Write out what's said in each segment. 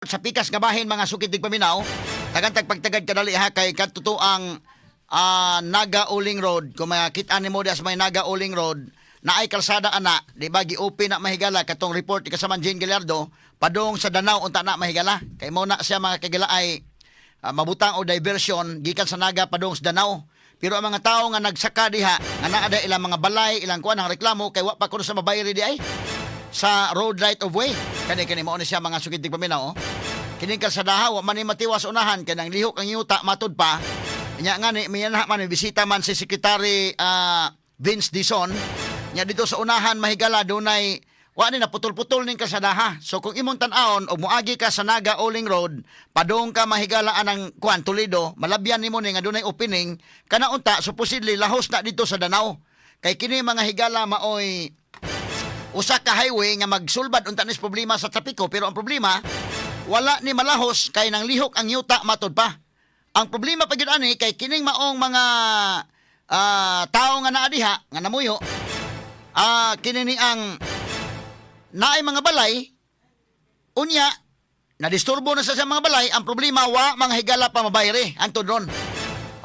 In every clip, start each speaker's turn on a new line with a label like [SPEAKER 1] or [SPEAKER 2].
[SPEAKER 1] sa pikas nga bahin mga sukid dig paminaw, tagantag pagtagad kadali ha kay kadto ang Naga Uling Road. Kung makita nimo dias may Naga Uling Road, na ay kalsada ana, di ba gi-open na mahigala katong report ni kasaman Jane Gallardo padung sa Danau unta na mahigala. Kay mo na siya mga kagila ay mabutang o diversion gikan sa Naga padung sa Danau. Pero ang mga tao nga nagsaka diha, nga naa da ilang mga balay, ilang kuan ang reklamo kay wa pa kuno sa mabayri di ay sa road right of way. Kani mao ni siya mga sukid dig paminaw. Kining kalsadaha wa man ni matiwas unahan kay nang lihok ang yuta matud pa. Nya ngani miyanha man bisita man si Secretary Vince Dizon. Nya dito sa unahan mahigala dunay wa ni naputol-putol ning kalsadaha. So kung imong tan-aon og moagi ka sa Naga Uling Road, padung ka mahigala anang kuan Toledo, malabyan nimo ni nga dunay opening kana unta supposedly lahos na dito sa Danau. Kay kini mga higala maoy usa ka highway nga magsulbad unta nis problema sa trapiko, pero ang problema wala ni malahos kay nang lihok ang yuta matud pa. Ang problema pa gyud ani kay kining maong mga tao nga naa diha nga namuyo, kini ni ang naay mga balay unya nadisturbo na sa mga balay. Ang problema wa mga higala pa mabayre antod ron.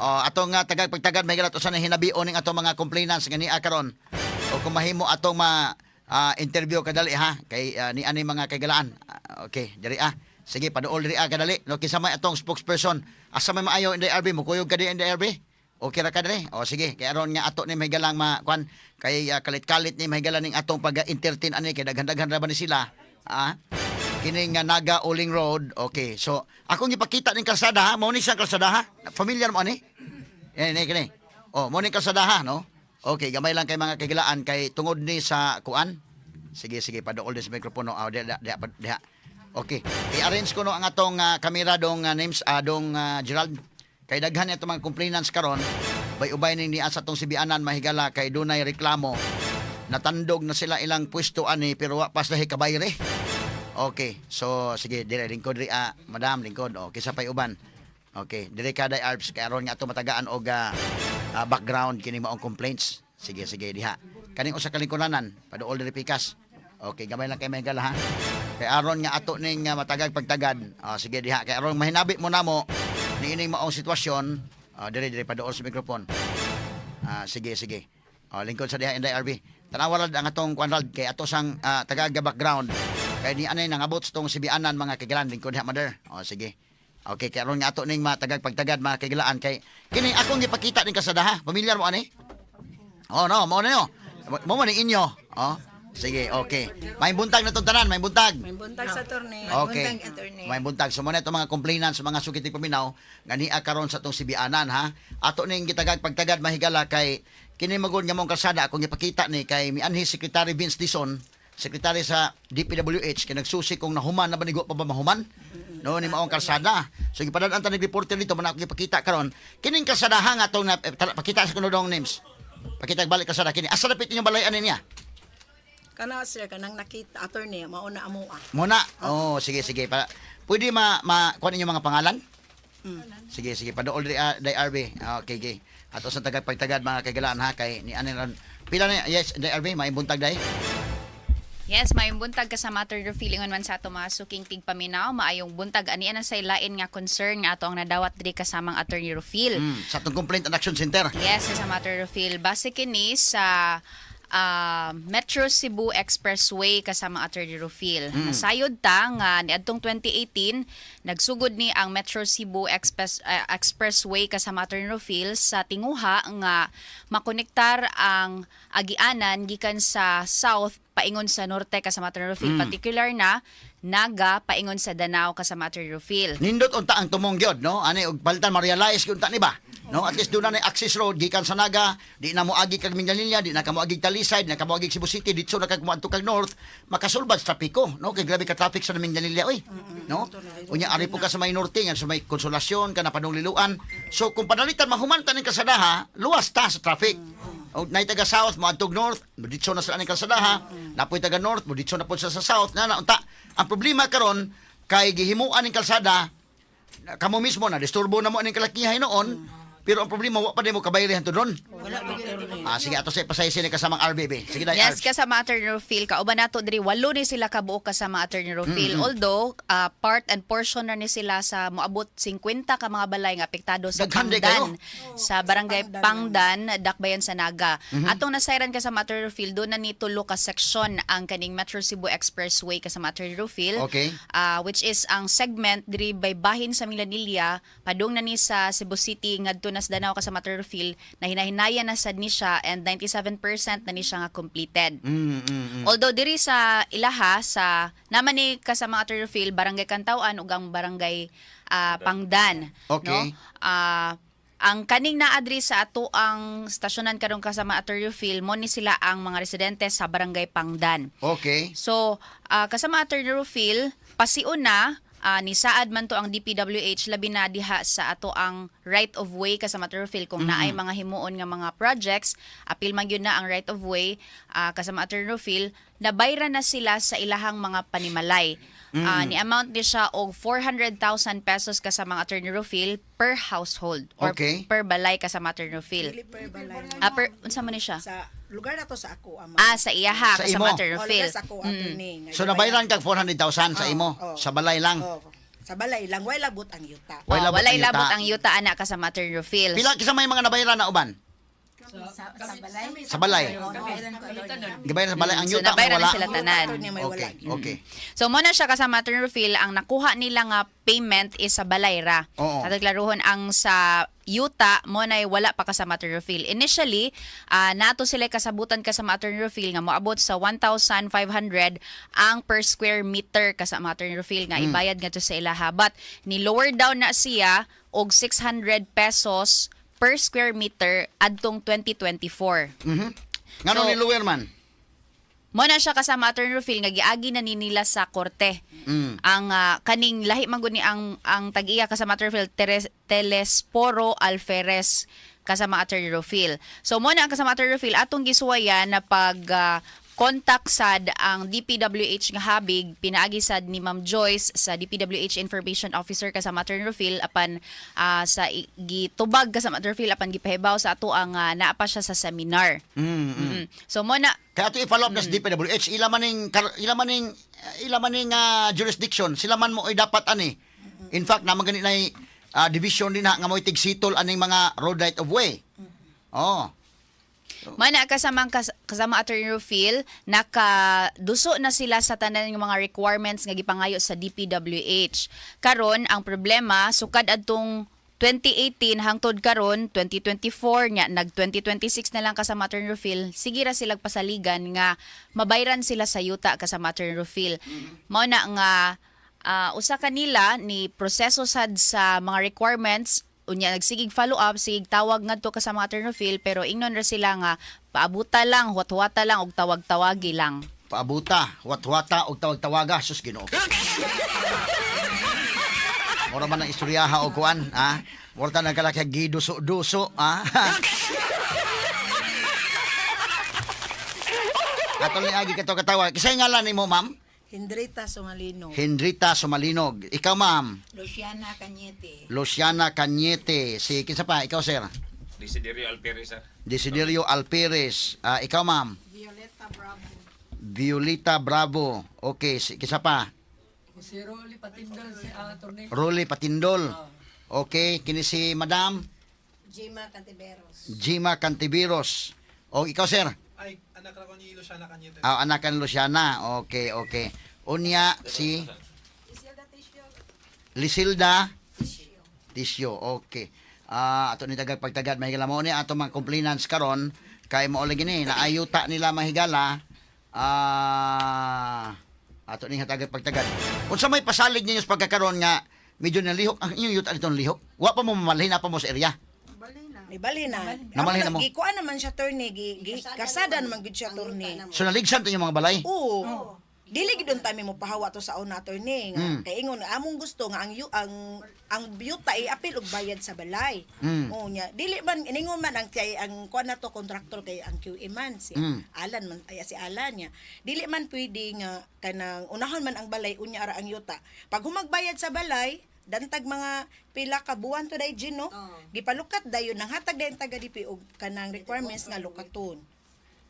[SPEAKER 1] Atong tagag pagtagad mahigala to sa hinabion ning atong mga complainants nga niya karon. O kung mahimo atong interview kadali ha kay ni ani mga kagalaan. Okay, diri sige paduol diri kadali. No kinsa may atong spokesperson. Asa may maayo in the RB mo kuyog ka di in the RB. Okay ra ka diri. O sige, kay aron nga ato ni mahigalang kuan kay kalit-kalit ni mahigalan ning atong pag-entertain ani kay daghan-daghan ra ba ni sila. Kini nga Naga Uling Road. Okay, so akong ipakita ning kalsada ha. Mao ni siyang kalsada ha. Familiar mo ani? Kini. Mao ni kalsada ha, no? Okay, gamay lang kay mga kagilaan kay tungod ni sa kuan. Sige, paduol din sa mikropono. Diha. Okay. I-arrange ko no ang atong kamera dong names dong Gerald. Kay daghan niya mga complainants karon. Bay-ubay ning niya sa tong sibianan mahigala kay dunay reklamo. Natandog na sila ilang pwesto ani pero wa pas dahi kabayre. Okay. So sige, dire lingkod ri madam lingkod. Okay, sa pay uban. Okay, dire kada ARPS kay aron nga ato matagaan og background kini maong complaints. Sige diha. Kaning usa ka lingkuranan, paduol diri pikas. Okay, gamay lang kay mahigala ha. Kay aron nga ato ning matagag pagtagad. Sige diha kay aron mahinabi mo namo ni ining maong sitwasyon. Dire paduol sa mikrofon. Sige. Lingkod sa diha Inday RB. Tanawalad ang atong kwanrad kay ato sang tagag background. Kay ni anay nangabot sa tong sibianan mga kagilan lingkod diha mother. Sige. Okay, kaya ron nga ato ning matagag pagtagad mga kagilaan kay kini akong gipakita ning kasadaha. Pamilyar mo ani? No, mo na no. Mo man inyo. Sige, okay. May buntag na tong tanan, may buntag.
[SPEAKER 2] May buntag sa attorney.
[SPEAKER 1] Okay. May buntag. So mo na itong mga complainants, mga sukiting paminaw, nga niya karon sa tong sibianan ha. Ato ning gitagag pagtagad mahigala kay kini magod nga mong kalsada akong gipakita ni kay mianhi Secretary Vince Dizon, Secretary sa DPWH kay nagsusi kung nahuman na ba nigo pa ba mahuman? No ni maong kalsada. So gipadaan ta nag-reporter dito man ako gipakita karon. Kining kalsadaha nga atong pakita sa kuno dong names. Pakita balik kalsada kini. Asa dapit inyo balay ani niya?
[SPEAKER 2] Kana sir kanang nakita attorney mauna amo
[SPEAKER 1] Muna. Sige. Pwede kuan inyo mga pangalan? Sige, paduol di RB. Okay. Ato sa tagag pagtagad mga kagalaan ha kay ni ani ron. Pila na yes, di RB may buntag dai.
[SPEAKER 3] Yes, may buntag ka sa matter of feeling man sa ato mga suking tigpaminaw, maayong buntag ani ana say lain nga concern nga ato ang nadawat diri kasamang Attorney Rufil.
[SPEAKER 1] Sa atong Complaint and Action Center.
[SPEAKER 3] Yes, sa matter of Rufil. Base kini sa Metro Cebu Expressway kasama Attorney Rufil. Nasayod ta nga niadtong 2018 nagsugod ni ang Metro Cebu Expressway kasama Attorney Rufil sa tinguha nga makonektar ang agianan gikan sa south paingon sa norte kasama Attorney Rufil, particular na Naga paingon sa Danau kasama Attorney Rufil.
[SPEAKER 1] Nindot unta ang tumong gyud no ani og palitan ma-realize gyud unta ni ba no at least doon na access road gikan sa Naga di na mo agi kag Mindanilla, di na ka mo agi Talisay, di na ka mo agi Cebu City, dito na kag mo adto kag north makasulbad sa trapiko no kay grabe ka traffic sa Mindanilla oy no unya ari po ka sa may norte nga sa may Konsolasyon kana panungliluan. So kung panalitan mahuman ta ning kasadaha luwas ta sa traffic. Nay taga south mo adtog north dito na sa aning kasadaha napoy taga north mo dito na po sa south na unta. Ang problema karon kay gihimuan ning kalsada kamo mismo na disturbo na mo aning kalakihay noon Pero ang problema, wa pa din mo kabayrihan to doon.
[SPEAKER 2] Wala ba attorney?
[SPEAKER 1] Sige, ato sa ipasaysin ni kasamang RBB. Sige, dahil
[SPEAKER 3] Yes, kasama Attorney Rufil, kauban nato diri walo ni sila kabuok kasama Attorney Rufil. Although part and portion na ni sila sa moabot 50 ka mga balay nga apektado sa
[SPEAKER 1] Daghan di kayo.
[SPEAKER 3] sa barangay Pangdan, Dakbayan sa Naga. Atong nasayran kasama Attorney Rufil, doon na ni tulo ka section ang kaning Metro Cebu Expressway kasama Attorney Rufil.
[SPEAKER 1] Okay.
[SPEAKER 3] Which is ang segment diri by bahin sa Milanilla padung na ni sa Cebu City ngadto na sa Danao kasama Attorney Rufil na hinahinaya na sad ni siya and 97% na ni siya nga completed. Although diri sa ilaha sa naman ni kasama Attorney Rufil barangay Kantawan ug ang barangay Pangdan,
[SPEAKER 1] Okay.
[SPEAKER 3] no? Ang kaning naadri sa ato ang stasyonan karon kasama Attorney Rufil mo ni sila ang mga residente sa barangay Pangdan.
[SPEAKER 1] Okay.
[SPEAKER 3] So, kasama Attorney Rufil, pasiun na ni saad man to ang DPWH labi na diha sa ato ang right of way kasama Attorney Rufil kung naay mga himuon nga mga projects, apil man gyud na ang right of way kasama Attorney Rufil, nabayra na sila sa ilahang mga panimalay. Ni amount ni siya og 400,000 pesos kasama Attorney Rufil per household or
[SPEAKER 1] Okay.
[SPEAKER 3] per balay kasama Attorney Rufil.
[SPEAKER 2] Dili per balay.
[SPEAKER 3] Per unsa man ni siya?
[SPEAKER 2] Sa lugar na to sa ako ama.
[SPEAKER 3] Sa iyaha
[SPEAKER 1] Sa
[SPEAKER 3] kasama
[SPEAKER 1] imo?
[SPEAKER 3] Attorney Rufil.
[SPEAKER 2] Sa ako attorney.
[SPEAKER 1] So, nabayran kag 400,000 sa imo.
[SPEAKER 2] Oo.
[SPEAKER 1] Sa balay lang.
[SPEAKER 2] Sa balay lang wala labot ang yuta.
[SPEAKER 1] Wala labot
[SPEAKER 3] Walay
[SPEAKER 1] ang yuta.
[SPEAKER 3] labot ang yuta anak kasama Attorney Rufil.
[SPEAKER 1] Pila kisa may mga nabayran na uban? Sa balay. Gibayan sa balay ang
[SPEAKER 3] So,
[SPEAKER 1] yuta
[SPEAKER 3] nabayran
[SPEAKER 1] wala.
[SPEAKER 3] na sila tanan.
[SPEAKER 2] Attorney may wala.
[SPEAKER 1] Okay. Okay.
[SPEAKER 3] So mo na siya kasama Attorney Rufil, ang nakuha nila nga payment is sa balay ra.
[SPEAKER 1] Oo.
[SPEAKER 3] Sa taglaruhon ang sa yuta mo na wala pa kasama Attorney Rufil. Initially, nato sila kasabutan kasama Attorney Rufil nga moabot sa 1,500 ang per square meter kasama Attorney Rufil nga ibayad nga to sa ilaha. But ni lower down na siya og 600 pesos per square meter adtong 2024.
[SPEAKER 1] Ngano
[SPEAKER 3] So,
[SPEAKER 1] ni Lower man?
[SPEAKER 3] Mo na siya kasama Attorney Rufil nga giagi na ni nila sa korte. Ang kaning lahi man gud ni ang tag-iya kasama Attorney Rufil Telesporo Alferez kasama Attorney Rufil. So mo na ang kasama Attorney Rufil atong gisuwayan na pag contact sad ang DPWH nga habig pinaagi sad ni Ma'am Joyce sa DPWH Information Officer kasama Attorney Rufil apan sa gitubag kasama Attorney Rufil apan gipahibaw sa ato ang naa pa siya sa seminar. So mo na
[SPEAKER 1] Kaya ito i-follow up na sa DPWH, ila maning jurisdiction, sila man mo ay dapat ani. In fact, naman ganit na division din nga mo tigsitol aning mga road right of way. Oh.
[SPEAKER 3] Mana kasama Attorney Rufil, nakaduso na sila sa tanan ng mga requirements nga gipangayo sa DPWH. Karon ang problema sukad adtong 2018 hangtod karon 2024 nya nag 2026 na lang kasama Attorney Rufil, sige ra sila pasaligan nga mabayran sila sa yuta kasama Attorney Rufil. Mao na nga usa kanila ni proseso sad sa mga requirements unya nagsigig follow up, sigig tawag ngadto kasama Attorney Rufil pero ingnon ra sila nga paabuta lang, huwat-huwata lang og tawag-tawagi lang.
[SPEAKER 1] Paabuta, wat-wata og tawag-tawaga, sus Ginoo. Mura man ang istoryaha o kuan, ha? Mura ta nagkalaki giduso-duso, ha? Ato ni agi kato katawa. Kisay ngalan nimo, ma'am?
[SPEAKER 2] Hendrita Sumalino.
[SPEAKER 1] Henrita Sumalinog. Ikaw, ma'am?
[SPEAKER 2] Luciana Cañete.
[SPEAKER 1] Luciana Cañete. Si kinsa pa? Ikaw, sir?
[SPEAKER 4] Desiderio Alperes, sir.
[SPEAKER 1] Desiderio Alperes. Ikaw, ma'am?
[SPEAKER 2] Violeta Bravo.
[SPEAKER 1] Violeta Bravo. Okay, si kinsa pa?
[SPEAKER 5] Si Rolly Patindol, si attorney.
[SPEAKER 1] Rolly Patindol. Okay, kini si Madam
[SPEAKER 2] Jima Cantiveros.
[SPEAKER 1] Jima Cantiveros. O ikaw, sir?
[SPEAKER 6] Ay, anak na ko ni Luciana Cañete.
[SPEAKER 1] Anak kan Luciana. Okay, okay. Unya si Lisilda Tisio. Okay. Ato ni tagad pagtagad mahigala mo ni ato mga complainants karon kay mo ulit gini naayuta nila mahigala. Ato ni hatagad pagtagad. Unsa may pasalig ninyo sa pagkakaroon nga medyo nalihok ang inyong yuta ditong lihok. Wa pa mo mamalhin na pa mo sa area.
[SPEAKER 2] Ni bali na.
[SPEAKER 1] Namalhin na mo?
[SPEAKER 2] Gikuan naman siya attorney, kasada naman gid siya attorney.
[SPEAKER 1] So naligsan to yung mga balay.
[SPEAKER 2] Oo. Dili gid tami mo pahawa to sa una attorney nga kay ingon among gusto nga ang yuta ay apil og bayad sa balay. Oo nya. Dili man iningon man ang kay ang kuan nato contractor kay ang QE man si Alan man ay si Alan nya. Dili man pwede nga kanang unahon man ang balay unya ara ang yuta. Pag humagbayad sa balay dantag mga pila ka buwan to day no. Gipalukat dayon nang hatag dayon taga DP og kanang requirements nga lukaton.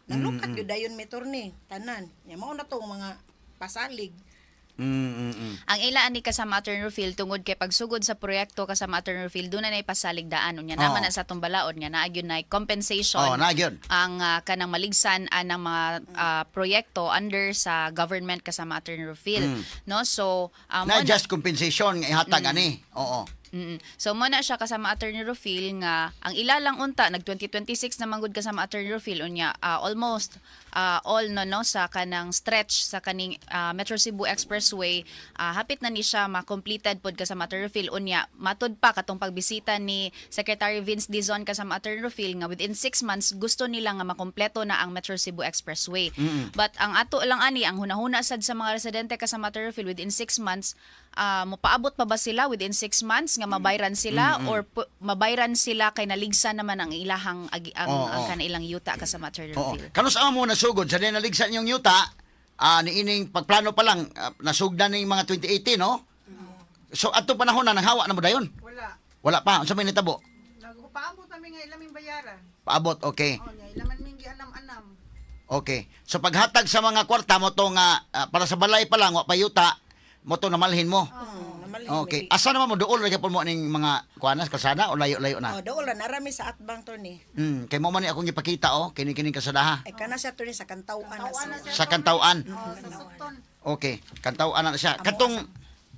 [SPEAKER 2] Nanglukat gyud dayon mi turni tanan. Nya mao na tong mga pasalig.
[SPEAKER 3] Ang ila ani kasama Attorney Phil tungod kay pagsugod sa proyekto kasama Attorney Phil doon na nay pasaligdaan unya naman na sa atong balaod nga naa gyud nay compensation.
[SPEAKER 1] Na gyud.
[SPEAKER 3] Ang kanang maligsan ng mga proyekto under sa government kasama Attorney Phil, no? So
[SPEAKER 1] Na just compensation nga ihatag ani. Oo.
[SPEAKER 3] So mo na siya kasama Attorney Rufil nga ang ila lang unta nag 2026 na manggod kasama Attorney Rufil unya almost all no sa kanang stretch sa kaning Metro Cebu Expressway hapit na ni siya ma-completed pod kasama Attorney Rufil unya matud pa katong pagbisita ni Secretary Vince Dizon kasama Attorney Rufil nga within 6 months gusto nila nga makompleto na ang Metro Cebu Expressway. But ang ato lang ani ang hunahuna sad sa mga residente kasama Attorney Rufil within 6 months mapaabot pa ba sila within 6 months nga mabayran sila or mabayran sila kay naligsan naman ang ilahang ang kanailang yuta kasama Attorney
[SPEAKER 1] Oo.
[SPEAKER 3] Rufil.
[SPEAKER 1] Kanus amo nasugod sa naligsan yung yuta, niining pagplano pa lang nasugdan ning mga 2018 no? So ato panahon na nanghawa na mo dayon. Wala pa. Unsa may nitabo?
[SPEAKER 7] Nagpaabot namin nga ilaming bayaran.
[SPEAKER 1] Paabot, okay.
[SPEAKER 7] Oh, nya ilaman mingi anam-anam.
[SPEAKER 1] Okay. So paghatag sa mga kwarta mo to nga para sa balay pa lang wa pa yuta, mo to namalhin mo.
[SPEAKER 2] Namalhin
[SPEAKER 1] Okay. Asa naman mo dool ra gyapon mo ning mga kuanas kalsada o layo-layo na?
[SPEAKER 2] dool na narami sa atbang turni.
[SPEAKER 1] Kay mo man ni akong ipakita kini kasadaha.
[SPEAKER 2] Ay kana siya turni sa kantawan na siya.
[SPEAKER 1] Sa Kantawan.
[SPEAKER 7] Oh, sa sukton.
[SPEAKER 1] Okay, Kantawan na siya. Katong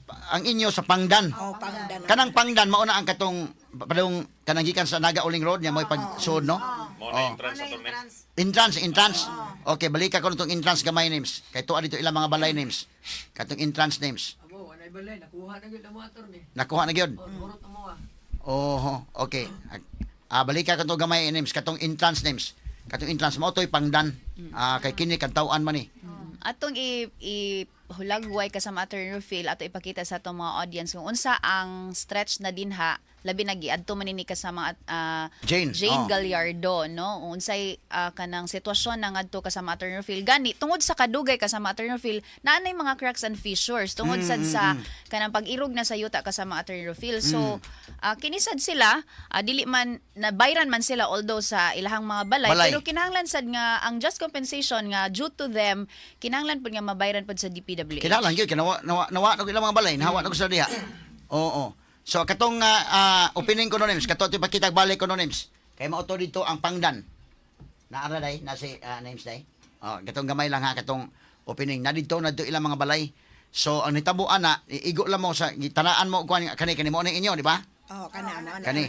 [SPEAKER 1] ang inyo sa Pangdan.
[SPEAKER 2] Pangdan.
[SPEAKER 1] Kanang Pangdan mao na ang katong padung kanang gikan sa Naga Uling Road nya mo'y pagsuod no.
[SPEAKER 4] Mo na entrance sa turne.
[SPEAKER 1] Entrance. Okay, balika ko nitong entrance gamay names. Kay tuwa dito ilang mga balay names. Katong entrance names.
[SPEAKER 5] Amo, anay balay, nakuha na gyud ang mga attorney.
[SPEAKER 1] Nakuha na gyud.
[SPEAKER 5] Murot amo
[SPEAKER 1] Okay. Balika ko to gamay names katong entrance names. Katong entrance mo to'y Pangdan. Kay kini Kantawan man ni.
[SPEAKER 3] Atong hulagway kasama Attorney Rufil ato ipakita sa atong mga audience kung unsa ang stretch na dinha labi na giadto man ni kasama
[SPEAKER 1] Jane.
[SPEAKER 3] Gallardo no unsay kanang sitwasyon na ngadto kasama Attorney Rufil gani tungod sa kadugay kasama Attorney Rufil naanay mga cracks and fissures tungod sad sa kanang pag-irog na sa yuta kasama Attorney Rufil so kinisad sila dili man nabayran man sila although sa ilahang mga balay. Pero kinahanglan sad nga ang just compensation nga due to them kinahanglan pud nga mabayran pud sa DPWH.
[SPEAKER 1] Kinahanglan gyud nawa na ko ilang mga balay, nahawa na ko sa diha. Oo. So katong opening ko no names, kato ti pakitag balay ko no names. Kay mao to dito ang Pangdan. Naara day na si names day. Katong gamay lang ha katong opening na dito ilang mga balay. So ang nitabuan na igo lang mo sa gitanaan mo kani mo ning inyo, di ba?
[SPEAKER 2] Kana.
[SPEAKER 1] Kani.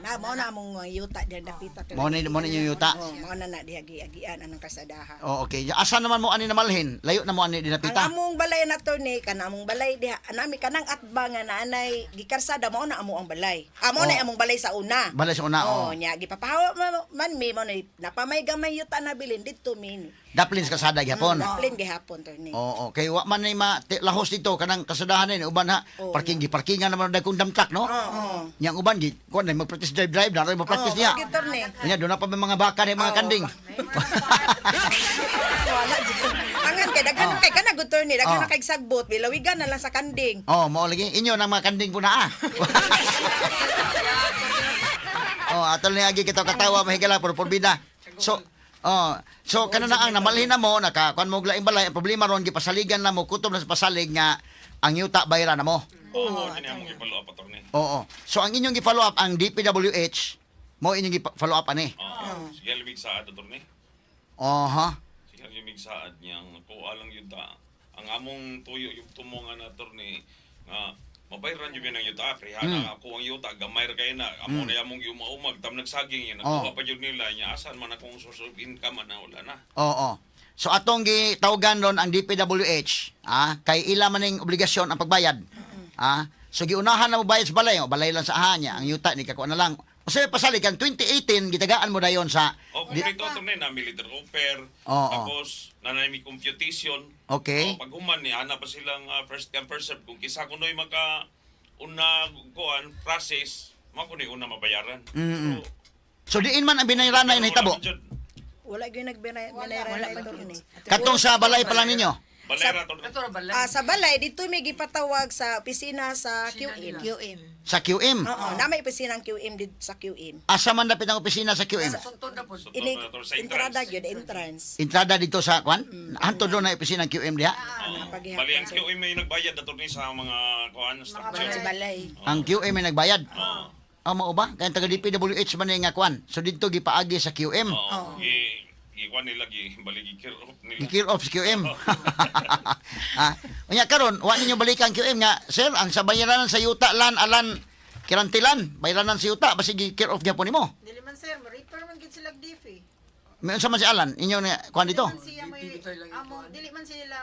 [SPEAKER 2] Na mo na among yuta diyan dapita.
[SPEAKER 1] Mo ni yung yuta.
[SPEAKER 2] Mo na diagi-agian anang kasadaha.
[SPEAKER 1] Okay. Asa naman mo ani namalhin? Layo na mo ani dinapita.
[SPEAKER 2] Ang among balay na turni kana among balay diha nami kanang atbang nga naanay gikarsada mo na amo ang balay. Amo na among balay sa una.
[SPEAKER 1] Balay sa una.
[SPEAKER 2] Nya gipapahawa man mi mo na napamay gamay yuta na bilin dito min.
[SPEAKER 1] Daplin sa kasada gyapon.
[SPEAKER 2] Daplin gihapon turni.
[SPEAKER 1] Oo, kay wa man nay lahos dito kanang kasadahan ni uban ha. Parkingan naman dagkong dumtruck no. Yang uban gi kon na mag-practice drive na ray mag-practice niya.
[SPEAKER 2] Turni.
[SPEAKER 1] Nya do na pa may mga baka ni mga kanding.
[SPEAKER 2] Wala dito. Angan kay daghan kay kana good turni, daghan kay sagbot, bilawigan na lang sa kanding.
[SPEAKER 1] Mao lagi inyo nang mga kanding po na atol ni agi kita katawa mahigala por bida. So kana na ang namalhin na mo nakakuan mo laing balay ang problema ron gipasaligan na mo kutob na sa pasalig nga ang yuta bayaran na mo.
[SPEAKER 4] Oo, kini among i-follow up turne.
[SPEAKER 1] Oo. So ang inyong gi-follow up ang DPWH mo inyong gi-follow up ani.
[SPEAKER 4] Sige libig saad turne. Sige libig saad niyang kuha lang yuta. Ang among tuyo yung tumongan na turne nga mabayran yung ng yuta, prihana ako ang yuta, gamay ra kay na, amo na yamong umaumag, tam nagsaging yan, nakuha pa yun nila, niya, asan man akong source of income na wala na.
[SPEAKER 1] Oo. So atong gitawgan ron ang DPWH, kay ila man ning obligasyon ang pagbayad. So giunahan na mo bayad sa balay, balay lang sa ahanya, ang yuta ni kakuha na lang. Kasi pasaligan 2018 gitagaan mo dayon sa
[SPEAKER 4] kompleto ito na military offer, tapos nanay mi computation.
[SPEAKER 1] Okay.
[SPEAKER 4] Pag human ni ana pa silang first come first serve kung kisa kunoy maka una kuan process, mako ni una mabayaran.
[SPEAKER 1] So diin man ang binayaran na inhitabo.
[SPEAKER 2] Wala gyud nagbinay turni.
[SPEAKER 1] Katong sa balay pa lang ninyo.
[SPEAKER 4] Balay ra to.
[SPEAKER 5] Ito na balay.
[SPEAKER 2] Sa balay dito may gipatawag sa opisina sa QM.
[SPEAKER 1] Sa QM.
[SPEAKER 2] Oo, na may opisina ng QM dito sa QM.
[SPEAKER 1] Asa man dapit ang opisina sa QM?
[SPEAKER 5] Suntod na po.
[SPEAKER 2] Ini
[SPEAKER 4] Sa
[SPEAKER 2] entrada
[SPEAKER 4] entrance.
[SPEAKER 2] gyud entrance.
[SPEAKER 1] Entrada dito sa kwan? Hanto doon na opisina ng QM diha.
[SPEAKER 4] Bali ang QM may nagbayad na to ni sa mga kuan structure.
[SPEAKER 2] balay.
[SPEAKER 1] Ang QM ay nagbayad.
[SPEAKER 4] Oo.
[SPEAKER 1] Mao ba? Kaya taga DPWH man nga kwan. So dito gipaagi sa QM.
[SPEAKER 4] Oo. Kuan nila balik i-care off nila.
[SPEAKER 1] Gi-clear off sa QM. Unya karon, wa ninyo balikan QM nga, sir, ang sa bayaran sa yuta lan alan kirantilan, bayaran sa yuta basi gi-clear off gyapon nimo.
[SPEAKER 7] Dili man sir, ma-repair man gid sila DF.
[SPEAKER 1] May unsa man si Alan inyo nga kwan dito?
[SPEAKER 7] Dili man siya may dili man sila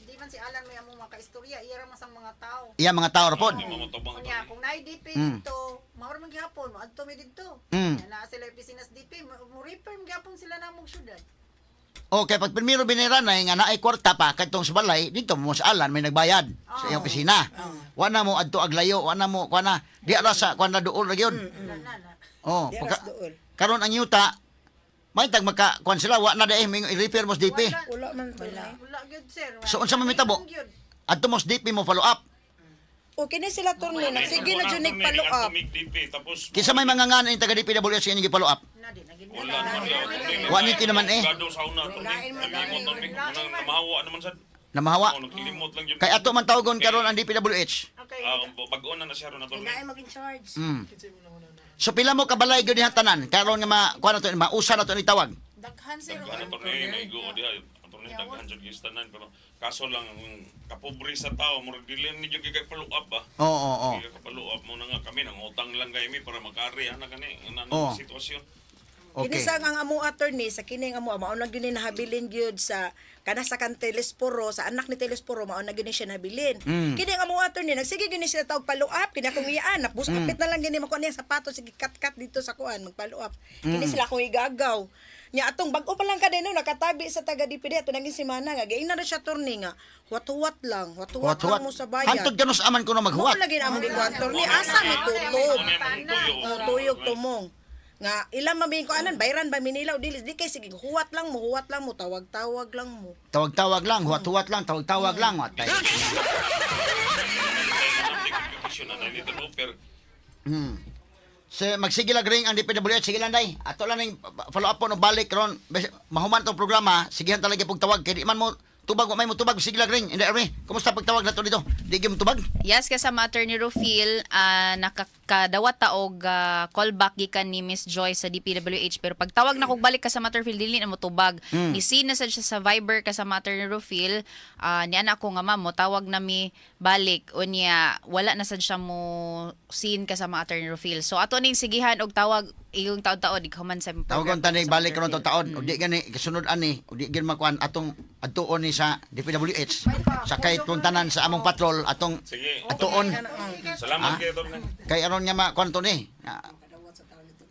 [SPEAKER 7] di man si Alan may among makaistorya, iya ra man sang mga tao.
[SPEAKER 1] Iya mga tao ra pod.
[SPEAKER 4] Di mo matubang to.
[SPEAKER 7] Kunya kung naay DP dito, mao man gihapon, adto mi dito.
[SPEAKER 1] Mm.
[SPEAKER 7] Na sila opisina sa DP, mo repair man gihapon sila namong syudad.
[SPEAKER 1] Okay, pag primero biniran na nga naay kwarta pa kadtong sa balay, dito mo sa Alan may nagbayad sa iyang opisina. Wa na mo adto aglayo, wa na mo kwan na di ara sa kwan na duol ra gyud.
[SPEAKER 7] Na.
[SPEAKER 1] Oh,
[SPEAKER 2] Di
[SPEAKER 1] pagka,
[SPEAKER 2] aras dool.
[SPEAKER 1] karon ang yuta may tag maka kwan sila wa na dai may i-repair mo sa DP.
[SPEAKER 2] Wala man to.
[SPEAKER 7] Wala gyud sir.
[SPEAKER 1] So, unsa man mitabo? Adto mo sa DP mo follow up.
[SPEAKER 2] O kini sila turno nagsige na jud nig follow up.
[SPEAKER 4] Tapos
[SPEAKER 1] Kisa may mga nga ni taga DPWH nga follow up.
[SPEAKER 7] Na di naging
[SPEAKER 4] wala man yaw.
[SPEAKER 1] Wa ni naman eh.
[SPEAKER 4] Gado sa una to. Nalimot to ni. Nang namahawa naman sad.
[SPEAKER 1] Namahawa.
[SPEAKER 4] Nakilimot lang yun.
[SPEAKER 1] Kay ato man tawgon karon ang DPWH.
[SPEAKER 7] Okay.
[SPEAKER 4] Pag-una na siya ron na to.
[SPEAKER 2] maging charge.
[SPEAKER 1] Mm. So pila mo kabalay gyud diha tanan karon nga kuan na to mausa na to ni tawag.
[SPEAKER 7] Daghan sir.
[SPEAKER 4] Ano to ni naigo diha. Ato ni daghan jud gistanan pero kaso lang ang kapobre sa tao murag dili ni jud kay follow up ba.
[SPEAKER 1] Oo.
[SPEAKER 4] Kaya follow up mo na nga kami nang utang lang kami para makari ana kani
[SPEAKER 1] Oo.
[SPEAKER 4] ang sitwasyon.
[SPEAKER 2] Kini
[SPEAKER 1] Okay.
[SPEAKER 2] sa ang amo attorney sa kini ang amo mao na gyud ni nahabilin gyud sa kana sa kan Telesporo sa anak ni Telesporo mao na gyud ni siya nabilin. Kini ang amo attorney nagsige gyud ni sila tawag follow up kini akong iyaan napus apit na lang gini mako niya sapatos sige cut dito sa kuan mag follow up. Kini sila akong igagaw. Nya atong bag-o pa lang kada no nakatabi sa taga DPD ato naging semana nga giingna na siya attorney nga huwat-huwat lang
[SPEAKER 1] What?
[SPEAKER 2] lang mo sa bayad.
[SPEAKER 1] Hantod kanos aman ko na
[SPEAKER 2] Huwat
[SPEAKER 1] maghuwat.
[SPEAKER 2] lagi na among gikuan attorney asa ni tutog.
[SPEAKER 4] Tuyo.
[SPEAKER 2] Tuyog tumong. Nga ilang mabing ko anan bayran ba minilaw dili di kay sige huwat lang mo tawag-tawag lang mo.
[SPEAKER 1] Tawag-tawag lang, huwat-huwat lang, tawag-tawag lang. Watay. So, magsige lang ring ang DPWH, sige lang day. Ato lang yung follow up po no balik ron. Mahuman tong programa, sigihan talaga pag tawag. Kaya di man mo tubag, may mo tubag, sige lang ring. Hindi, Army, kumusta pagtawag na to dito? Di mo tubag?
[SPEAKER 3] Yes, kasama Attorney Rufil, nakakadawat taog callback gikan ni Miss Joy sa DPWH pero pagtawag na kog balik kasama Attorney Rufil dili na mo tubag. Ni-seen na sad siya sa Viber kasama Attorney Rufil, ni ana ko nga ma'am mo tawag na mi balik unya wala na sad siya mo seen kasama Attorney Rufil. So ato ning sigihan og tawag iyong taon-taon ikaw sa
[SPEAKER 1] Tawagon tani balik ron to taon. O di gani kasunod ani, o di gani makuan atong adtuon ni sa DPWH. Sa kay tanan sa among patrol atong
[SPEAKER 4] Sige.
[SPEAKER 1] atuon
[SPEAKER 4] Salamat kayo doon.
[SPEAKER 1] kay aron niya makuan to ni.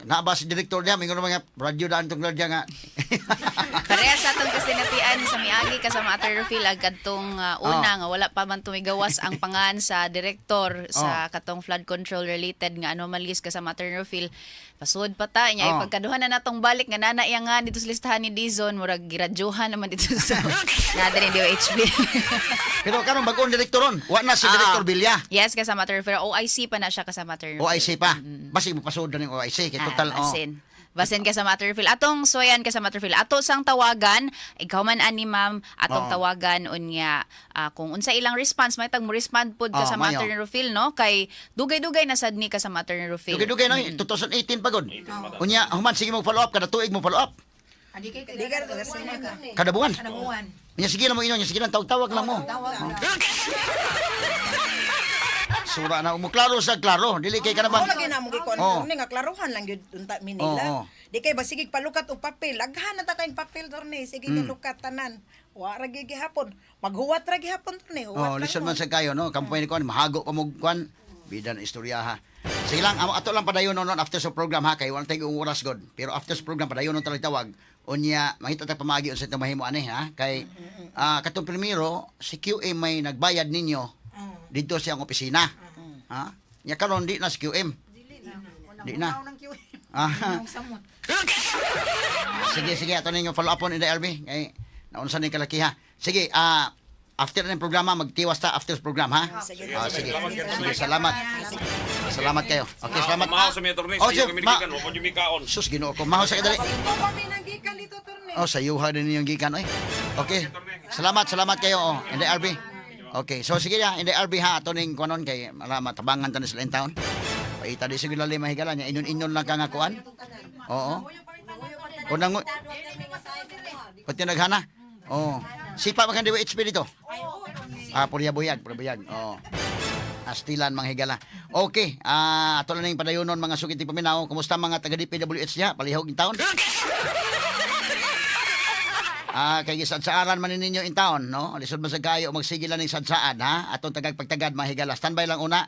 [SPEAKER 1] Naaba si direktor niya, mingon mga radyo daan tong radyo nga.
[SPEAKER 3] Pareha sa atong kasinatian sa miagi kasama Attorney Rufil ang kadtong una nga wala pa man tumigawas ang pangan sa direktor sa katong flood control related nga anomalies kasama Attorney Rufil. Pasud pa ta niya ipagkaduhan na natong balik nga nana iya nga dito sa listahan ni Dizon murag giradyohan naman dito sa nada ni DOHB.
[SPEAKER 1] Pero karon bag-on direktoron, wa na si Direktor Bilya.
[SPEAKER 3] Yes, kasama Attorney Rufil. OIC pa na siya kasama Attorney Rufil.
[SPEAKER 1] OIC pa. Basi mo pasod ning OIC kay total
[SPEAKER 3] Basin ka sa Matterfield. Atong soyan ka sa Matterfield. Ato sang tawagan, ikaw man ani ma'am, atong tawagan unya kung unsa ilang response, may tag mo respond pod ka sa
[SPEAKER 1] mayo.
[SPEAKER 3] Matterfield, no? Kay dugay-dugay na sad ni ka sa Matterfield.
[SPEAKER 1] Dugay-dugay no, 2018 pagod. Unya human sige mo follow up kada tuig mo follow up.
[SPEAKER 7] Adi kay
[SPEAKER 2] Di ka kasi ka.
[SPEAKER 1] Kada buwan.
[SPEAKER 7] buwan.
[SPEAKER 1] Unya sige lang mo inyo, sige lang tawag lang mo. Sura na mo klaro sa klaro, dili kay kana
[SPEAKER 2] Mao
[SPEAKER 1] bang.
[SPEAKER 2] lagi na among gikuan
[SPEAKER 1] Oo.
[SPEAKER 2] attorney nga klaruhan lang gyud unta mi
[SPEAKER 1] Oo.
[SPEAKER 2] nila. Di kay basig palukat og papel, laghan na ta kay papel attorney, sige lukat tanan. Wa ra gyud gihapon. Maghuwat ra gihapon attorney.
[SPEAKER 1] Oh, listen man sa kayo no, kampanya ko mahago pa mo kwan. Bidan istorya ha. Sige lang, ato lang padayon non after sa program ha kay wala tay oras god. Pero after sa program padayon non tawag. Unya mahita ta pamagi unsa ta mahimo ani ha kay katong primero si QM may nagbayad ninyo dito siyang opisina. Ha? Nya karon di na si QM. Di na.
[SPEAKER 7] Nang QM.
[SPEAKER 1] Ah.
[SPEAKER 7] Samot.
[SPEAKER 1] Sige ato ninyo follow up on in the LB kay naunsa ni kalakiha. Sige, after ng programa magtiwas ta after program ha.
[SPEAKER 2] Sige.
[SPEAKER 1] Sige.
[SPEAKER 4] Salamat kayo,
[SPEAKER 1] Sige,
[SPEAKER 4] Atty.
[SPEAKER 1] salamat. Salamat kayo. Okay, salamat.
[SPEAKER 4] Kumahaw sa mga attorney.
[SPEAKER 1] Oh,
[SPEAKER 4] Sa iyo
[SPEAKER 1] Joe,
[SPEAKER 4] kami
[SPEAKER 1] ma-
[SPEAKER 4] nigikan. Huwag niyo mikaon.
[SPEAKER 1] Sus, Ginoo ko. Maho sa kadali.
[SPEAKER 7] Ito kami nanggikan dito, Torne.
[SPEAKER 1] Oh, sa yuha din yung gikan oy. Okay. Salamat kayo oh. In the RB. Okay, so sige ya, in the RB ha ato ning kunon kay matabangan ta ni sila in town. Paita di siguro lali mahigala niya inyon lang ka nga kuan. Oo. Kunang pati naghana. Oh. Sipa man kan diwa HP dito. Purya buyag. Oh. Astilan mga higala. Okay, ato lang ning padayonon mga sugiti paminaw. Kumusta mga taga DPWH niya? Palihog in town. Kay gisadsaaran man ninyo in town, no? Lisod man sa kayo magsigilan ning sadsaan, ha? Atong tagag pagtagad mga higala. Standby lang una.